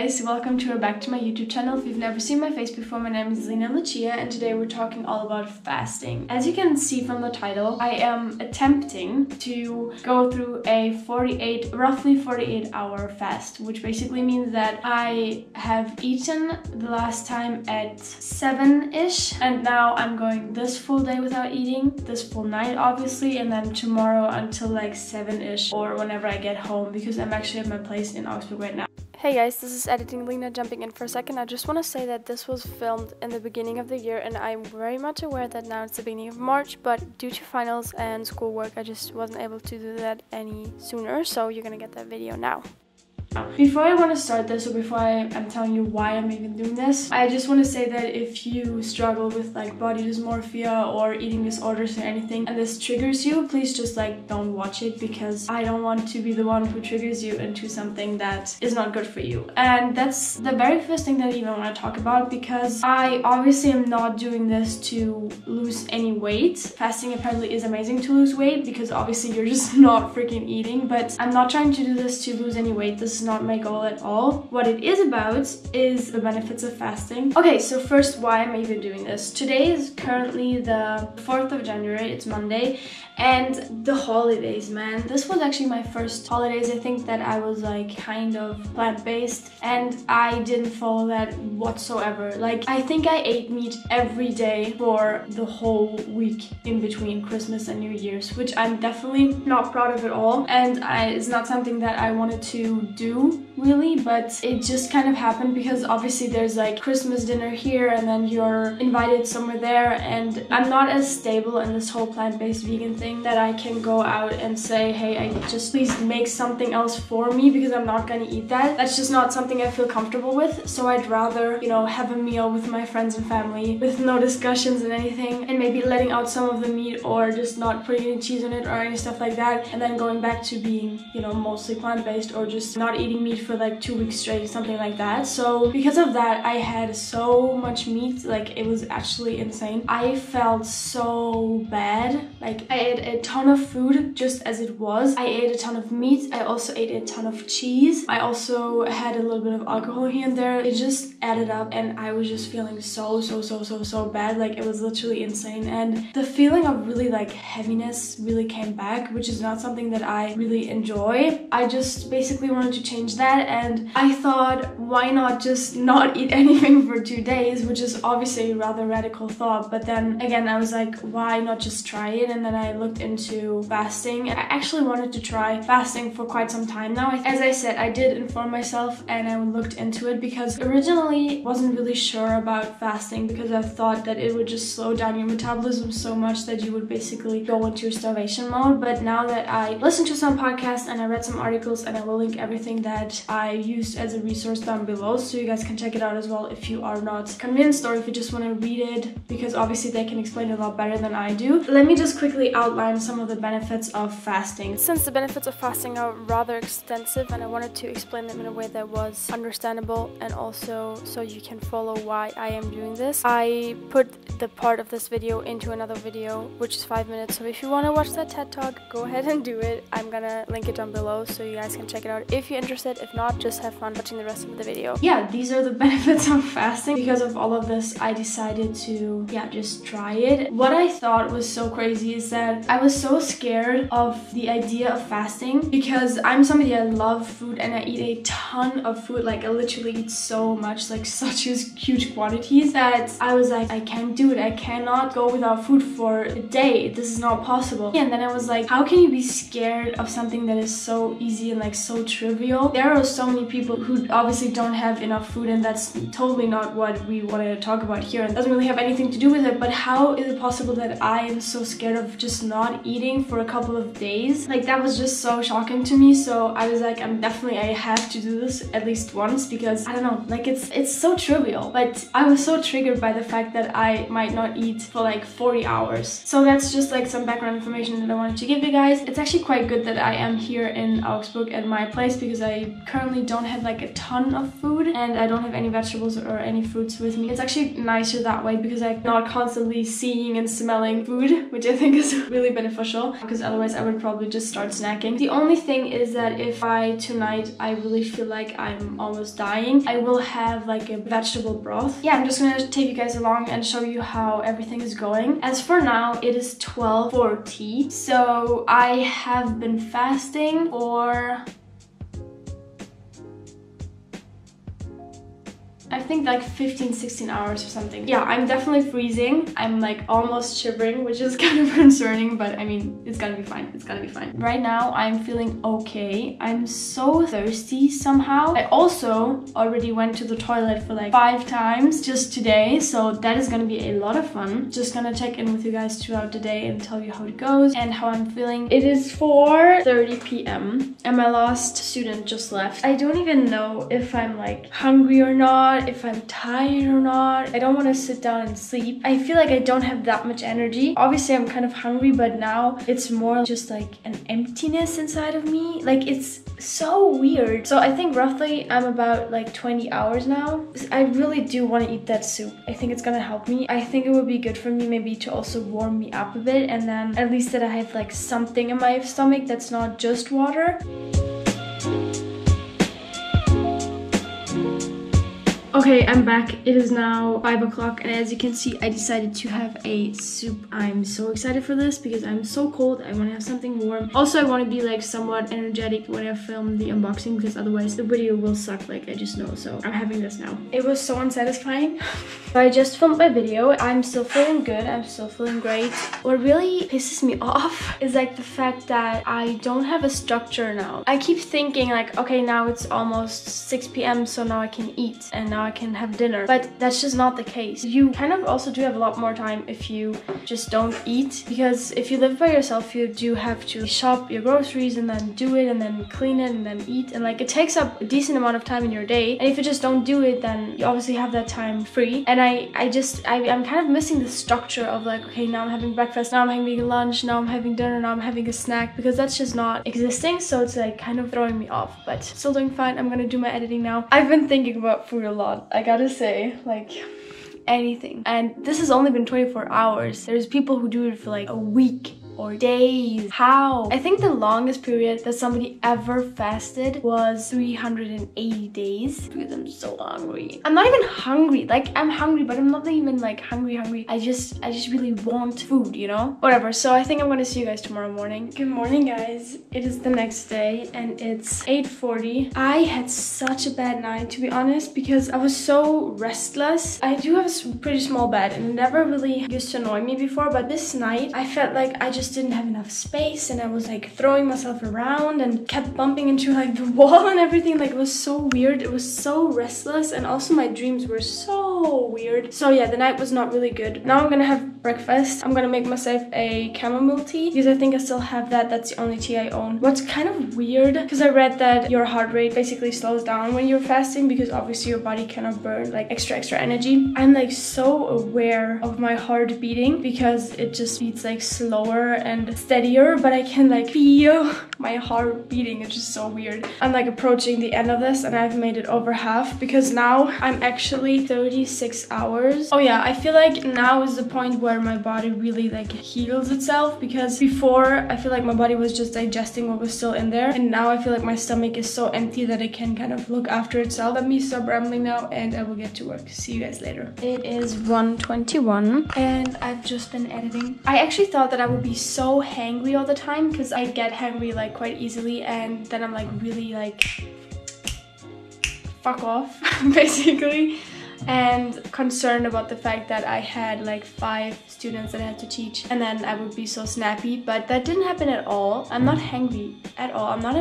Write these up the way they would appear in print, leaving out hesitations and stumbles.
guys, welcome to or back to my YouTube channel. If you've never seen my face before, my name is LenaLuciia and today we're talking all about fasting. As you can see from the title, I am attempting to go through a roughly 48 hour fast, which basically means that I have eaten the last time at 7-ish and now I'm going this full day without eating, this full night obviously, and then tomorrow until like 7-ish or whenever I get home, because I'm actually at my place in Augsburg right now. Hey guys, this is Editing Lena jumping in for a second. I just want to say that this was filmed in the beginning of the year and I'm very much aware that now it's the beginning of March, but due to finals and schoolwork I just wasn't able to do that any sooner, so you're gonna get that video now. Before I want to start this, or before I'm telling you why I'm even doing this, I just want to say that if you struggle with like body dysmorphia or eating disorders or anything and this triggers you, please just like don't watch it, because I don't want to be the one who triggers you into something that is not good for you. And that's the very first thing that I even want to talk about, because I obviously am not doing this to lose any weight. Fasting apparently is amazing to lose weight because obviously you're just not freaking eating, but I'm not trying to do this to lose any weight. This is not my goal at all. What it is about is the benefits of fasting. Okay, so first, why am I even doing this? Today is currently the 4th of January, it's Monday, and the holidays, man. This was actually my first holidays. I think that I was like kind of plant-based and I didn't follow that whatsoever. Like, I think I ate meat every day for the whole week in between Christmas and New Year's, which I'm definitely not proud of at all, and it's not something that I wanted to do really, but it just kind of happened because obviously there's like Christmas dinner here and then you're invited somewhere there, and I'm not as stable in this whole plant-based vegan thing that I can go out and say, hey, I just please make something else for me because I'm not gonna eat that. That's just not something I feel comfortable with, so I'd rather, you know, have a meal with my friends and family with no discussions and anything, and maybe letting out some of the meat or just not putting any cheese on it or any stuff like that, and then going back to being, you know, mostly plant-based or just not eating meat for like 2 weeks straight, something like that. So because of that, I had so much meat, like it was actually insane. I felt so bad. Like, I ate a ton of food just as it was. I ate a ton of meat. I also ate a ton of cheese. I also had a little bit of alcohol here and there. It just added up and I was just feeling so bad. Like, it was literally insane, and the feeling of really like heaviness really came back, which is not something that I really enjoy. I just basically wanted to change that, and I thought, why not just not eat anything for 2 days, which is obviously a rather radical thought, but then again I was like, why not just try it? And then I looked into fasting, and I actually wanted to try fasting for quite some time now. As I said, I did inform myself and I looked into it because originally wasn't really sure about fasting because I thought that it would just slow down your metabolism so much that you would basically go into your starvation mode. But now that I listened to some podcasts and I read some articles, and I will link everything that I used as a resource down below so you guys can check it out as well if you are not convinced or if you just want to read it, because obviously they can explain it a lot better than I do. Let me just quickly outline some of the benefits of fasting. Since the benefits of fasting are rather extensive and I wanted to explain them in a way that was understandable and also so you can follow why I am doing this, I put the part of this video into another video which is 5 minutes, so if you want to watch that TED Talk, go ahead and do it. I'm gonna link it down below so you guys can check it out if you're interested. If not, just have fun watching the rest of the video. Yeah, these are the benefits of fasting. Because of all of this, I decided to, just try it. What I thought was so crazy is that I was so scared of the idea of fasting because I'm somebody, I love food and I eat a ton of food. Like, I literally eat so much, like such huge quantities, that I was like, I can't do it. I cannot go without food for a day. This is not possible. And then I was like, how can you be scared of something that is so easy and like so trivial? There are so many people who obviously don't have enough food, and that's totally not what we wanted to talk about here and doesn't really have anything to do with it, but how is it possible that I am so scared of just not eating for a couple of days? Like, that was just so shocking to me. So I was like, I have to do this at least once, because I don't know, like it's so trivial, but I was so triggered by the fact that might not eat for like 40 hours. So that's just like some background information that I wanted to give you guys. It's actually quite good that I am here in Augsburg at my place because I currently don't have like a ton of food and I don't have any vegetables or any fruits with me. It's actually nicer that way because I'm not constantly seeing and smelling food, which I think is really beneficial because otherwise I would probably just start snacking. The only thing is that if by tonight I really feel like I'm almost dying, I will have like a vegetable broth. Yeah, I'm just gonna take you guys along and show you how everything is going. As for now, it is 12:40, so I have been fasting for I think like 15-16 hours or something. Yeah, I'm definitely freezing. I'm like almost shivering, which is kind of concerning, but I mean, it's gonna be fine. It's gonna be fine. Right now, I'm feeling okay. I'm so thirsty somehow. I also already went to the toilet for like 5 times just today, so that is gonna be a lot of fun. Just gonna check in with you guys throughout the day and tell you how it goes and how I'm feeling. It is 4:30 p.m. and my last student just left. I don't even know if I'm like hungry or not, if I'm tired or not. I don't want to sit down and sleep. I feel like I don't have that much energy. Obviously, I'm kind of hungry, but now it's more just like an emptiness inside of me. Like, it's so weird. So I think roughly I'm about like 20 hours now. I really do want to eat that soup. I think it's gonna help me. I think it would be good for me maybe to also warm me up a bit, and then at least that I have like something in my stomach that's not just water. Okay, I'm back. It is now 5 o'clock, and as you can see, I decided to have a soup. I'm so excited for this because I'm so cold. I want to have something warm. Also, I want to be like somewhat energetic when I film the unboxing because otherwise the video will suck, like I just know. So I'm having this now. It was so unsatisfying. So I just filmed my video. I'm still feeling good. I'm still feeling great. What really pisses me off is like the fact that I don't have a structure now. I keep thinking like, okay, now it's almost 6 p.m. so now I can eat and now I can have dinner, but that's just not the case. You kind of also do have a lot more time if you just don't eat, because if you live by yourself, you do have to shop your groceries and then do it and then clean it and then eat, and like it takes up a decent amount of time in your day. And if you just don't do it, then you obviously have that time free. And I'm kind of missing the structure of like, okay, now I'm having breakfast, now I'm having lunch, now I'm having dinner, now I'm having a snack, because that's just not existing. So it's like kind of throwing me off, but still doing fine. I'm gonna do my editing now. I've been thinking about food a lot, I gotta say, like anything. And this has only been 24 hours. There's people who do it for like a week or days. How? I think the longest period that somebody ever fasted was 380 days. Because I'm so hungry. I'm not even hungry. Like, I'm hungry, but I'm not even like hungry. I just really want food, you know? Whatever. So I think I'm gonna see you guys tomorrow morning. Good morning, guys. It is the next day and it's 8:40. I had such a bad night, to be honest, because I was so restless. I do have a pretty small bed and it never really used to annoy me before, but this night I felt like I just didn't have enough space and I was like throwing myself around and kept bumping into like the wall and everything. Like, it was so weird. It was so restless, and also my dreams were so weird. So yeah, the night was not really good. Now I'm gonna have breakfast. I'm gonna make myself a chamomile tea because I think I still have that. That's the only tea I own. What's kind of weird, because I read that your heart rate basically slows down when you're fasting because obviously your body cannot burn like extra energy. I'm like so aware of my heart beating because it just beats like slower and steadier, but I can like feel my heart beating. It's just so weird. I'm like approaching the end of this and I've made it over half because now I'm actually 36 hours. Oh yeah, I feel like now is the point where my body really like heals itself, because before I feel like my body was just digesting what was still in there, and now I feel like my stomach is so empty that it can kind of look after itself. Let me stop rambling now and I will get to work. See you guys later. It is 1:21 and I've just been editing. I actually thought that I would be so hangry all the time because I get hangry like quite easily, and then I'm like really like fuck off basically, and concerned about the fact that I had like 5 students that I had to teach and then I would be so snappy, but that didn't happen at all. I'm not hangry at all. I'm not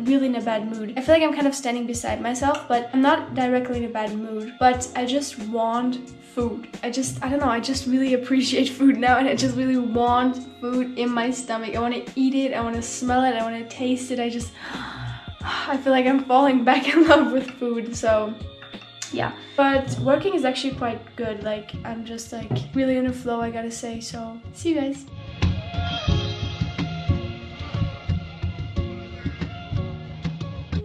really in a bad mood. I feel like I'm kind of standing beside myself, but I'm not directly in a bad mood, but I just want food. I don't know, I just really appreciate food now, and I just really want food in my stomach. I want to eat it, I want to smell it, I want to taste it. I feel like I'm falling back in love with food. So yeah. But working is actually quite good. Like, I'm just like really in the flow, I gotta say. So see you guys.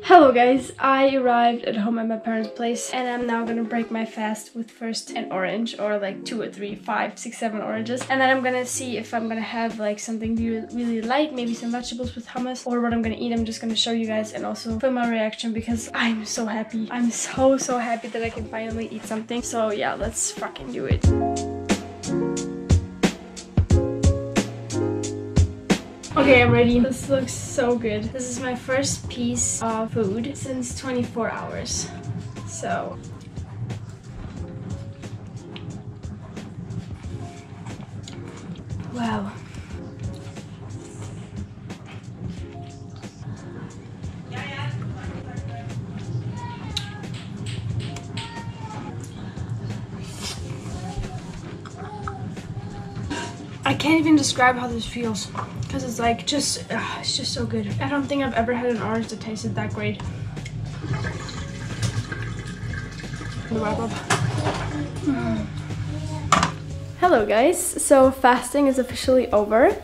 Hello guys, I arrived at home at my parents' place and I'm now gonna break my fast with first an orange, or like 2 or 3, 5, 6, 7 oranges, and then I'm gonna see if I'm gonna have like something really light, maybe some vegetables with hummus, or what I'm gonna eat. I'm just gonna show you guys and also film my reaction because I'm so happy. I'm so happy that I can finally eat something. So yeah, let's fucking do it. Okay, I'm ready. This looks so good. This is my first piece of food since 24 hours. So wow. I can't even describe how this feels because it's like just, it's just so good. I don't think I've ever had an orange that tasted that great. Wrap up. Hello guys, so fasting is officially over.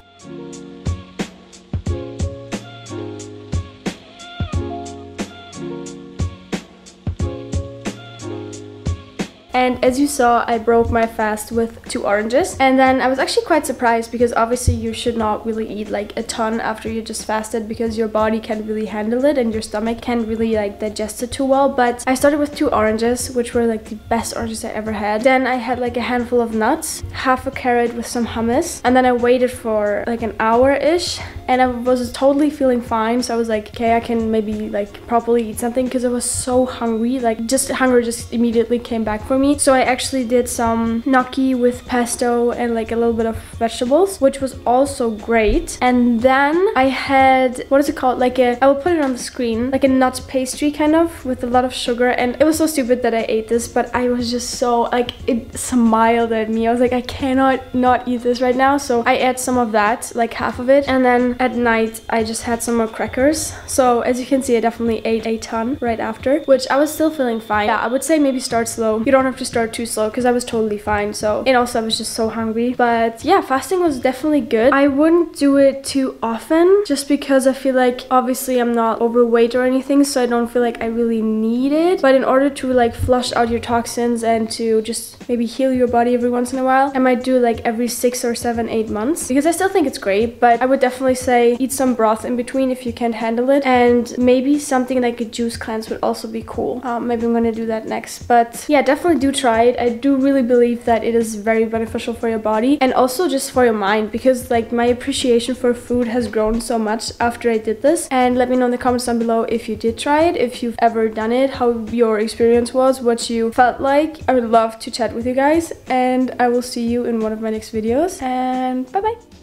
And as you saw, I broke my fast with 2 oranges. And then I was actually quite surprised because obviously you should not really eat like a ton after you just fasted because your body can't really handle it and your stomach can't really like digest it too well. But I started with 2 oranges, which were like the best oranges I ever had. Then I had like a handful of nuts, half a carrot with some hummus. And then I waited for like an hour-ish and I was totally feeling fine. So I was like, okay, I can maybe like properly eat something because I was so hungry. Like hunger just immediately came back for me. So I actually did some gnocchi with pesto and like a little bit of vegetables, which was also great. And then I had, what is it called? Like I will put it on the screen, like a nut pastry kind of with a lot of sugar. And it was so stupid that I ate this, but I was just so like, it smiled at me. I was like, I cannot not eat this right now. So I ate some of that, like half of it. And then at night, I just had some more crackers. So as you can see, I definitely ate a ton right after, which I was still feeling fine. Yeah, I would say maybe start slow. You don't have to start too slow because I was totally fine. So, and also I was just so hungry. But yeah, fasting was definitely good. I wouldn't do it too often just because I feel like obviously I'm not overweight or anything, so I don't feel like I really need it. But in order to like flush out your toxins and to just maybe heal your body every once in a while, I might do like every 6 or 7, 8 months because I still think it's great. But I would definitely say eat some broth in between if you can't handle it, and maybe something like a juice cleanse would also be cool. Maybe I'm gonna do that next. But yeah, definitely do try it. I do really believe that it is very beneficial for your body and also just for your mind, because like my appreciation for food has grown so much after I did this. And let me know in the comments down below if you did try it, if you've ever done it, how your experience was, what you felt like. I would love to chat with you guys, and I will see you in one of my next videos, and bye bye.